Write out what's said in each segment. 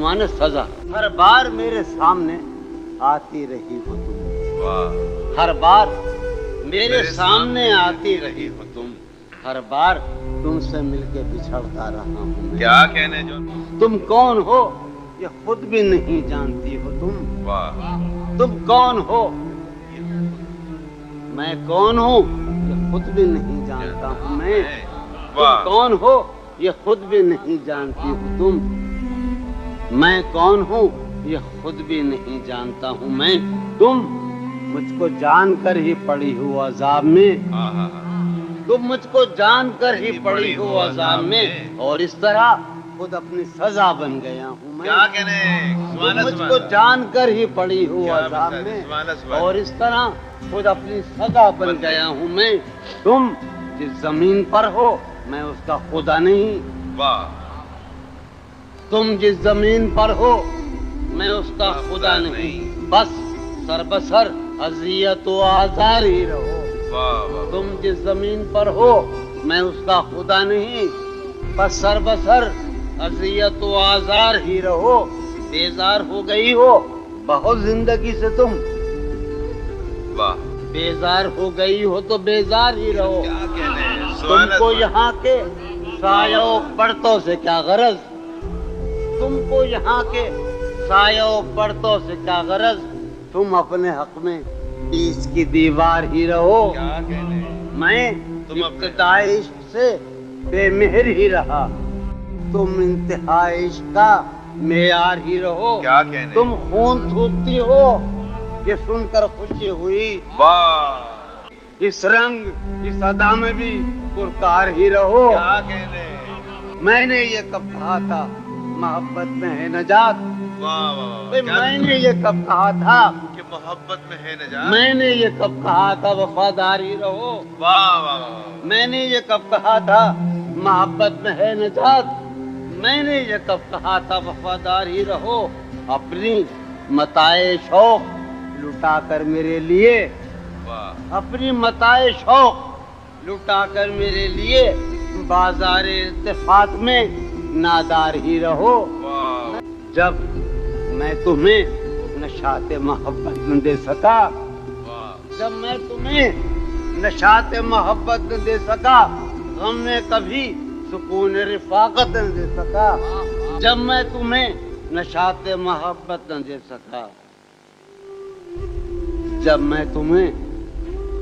माने सजा। हर बार मेरे सामने आती रही हो तुम, हर बार मेरे सामने आती रही हो तुम, हर बार तुमसे मिलके बिछड़ता रहा हूँ मैं। क्या कहने जो तुम कौन हो ये खुद भी नहीं जानती हो तुम। वाह तुम कौन हो, मैं कौन हूँ ये खुद भी नहीं जानता हूँ मैं। तुम वाह कौन हो ये खुद भी नहीं जानती हो तुम, मैं कौन हूँ ये खुद भी नहीं जानता हूँ मैं। तुम मुझको जानकर ही पड़ी हो अजाब में, आहा, तुम मुझको जानकर ही पड़ी हो अजाब में, और इस तरह खुद अपनी सजा बन गया हूँ मैं। क्या कहने तुम सुभान मुझको अल्लाह। जानकर ही पड़ी हो क्या अजाब बात है, में, सुभान अल्लाह। और इस तरह खुद अपनी सजा बन गया हूँ मैं। तुम जिस जमीन पर हो मैं उसका खुदा नहीं, वाह तुम जिस जमीन पर हो मैं उसका खुदा नहीं, बस सरबसर अजियत व आजार ही रहो। वाह वाह तुम जिस जमीन पर हो मैं उसका खुदा नहीं, बस सरबसर अजियत व आजार ही रहो। बेजार हो गई हो बहुत जिंदगी से तुम, वाह बेजार हो गई हो तो बेजार ही रहो। क्या कहने सुभान तुमको अल्लाह। यहाँ के सायों पर्दों से क्या गरज, तुमको यहाँ के सायों पर्दों से क्या गरज, तुम अपने हक में बीच की दीवार ही रहो। क्या कहने मैं तुम अपने- इब्तिदाई इश्क से बेमेहर ही रहा, तुम इंतहाई इश्क का मेयार ही रहो। क्या कहने तुम खून थूकती हो ये सुनकर खुशी हुई, वाह इस रंग इस अदा में भी पुरकार ही रहो। क्या कहने मैंने ये कब कहा था मोहब्बत में है नजात, वाह वाह वाह भाई क्या मैंने ये कब कहा था, कि मोहब्बत में है नजात। मैंने ये कब कहा था वफादार ही रहो, वाह वाह वाह मैंने ये कब कहा था मोहब्बत में है नजात, मैंने ये कब कहा था वफादार ही रहो। अपनी मताए शौक लुटा कर मेरे लिए, वाह अपनी मताए शौक लुटा कर मेरे लिए बाजार इत्तेफाक में नादार ही रहो। वाह जब मैं तुम्हें नशाते मोहब्बत न दे सका, वाह जब मैं तुम्हें नशाते मोहब्बत न दे सका, गम में कभी सुकून रिफाकत न दे सका, जब मैं तुम्हें नशाते मोहब्बत न दे सका, जब मैं तुम्हें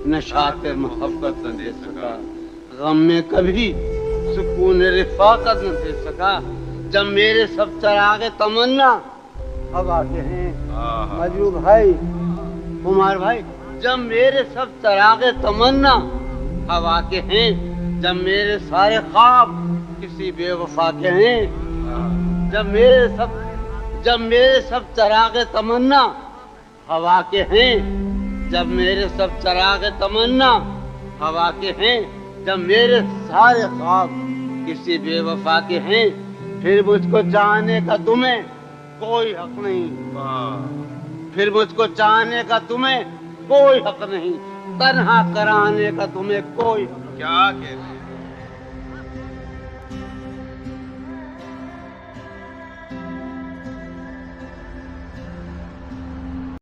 नशाते मोहब्बत न दे सका, गम में कभी सुकून रिफाकत न दे सका, जब मेरे सब चरागे तमन्ना हवा के हैं आहा, मजरू भाई कुमार भाई, जब मेरे सब चरागे तमन्ना हवा के हैं, जब मेरे सारे ख्वाब किसी बेवफा के हैं, जब मेरे सब चरागे तमन्ना हवा के हैं, जब मेरे सब चरागे तमन्ना हवा के हैं, जब मेरे सारे ख्वाब किसी बेवफा के हैं, फिर मुझको चाहने का तुम्हें कोई हक नहीं, वाह फिर मुझको चाहने का तुम्हें कोई हक नहीं, तन्हा कराने का तुम्हें कोई हक क्या कहने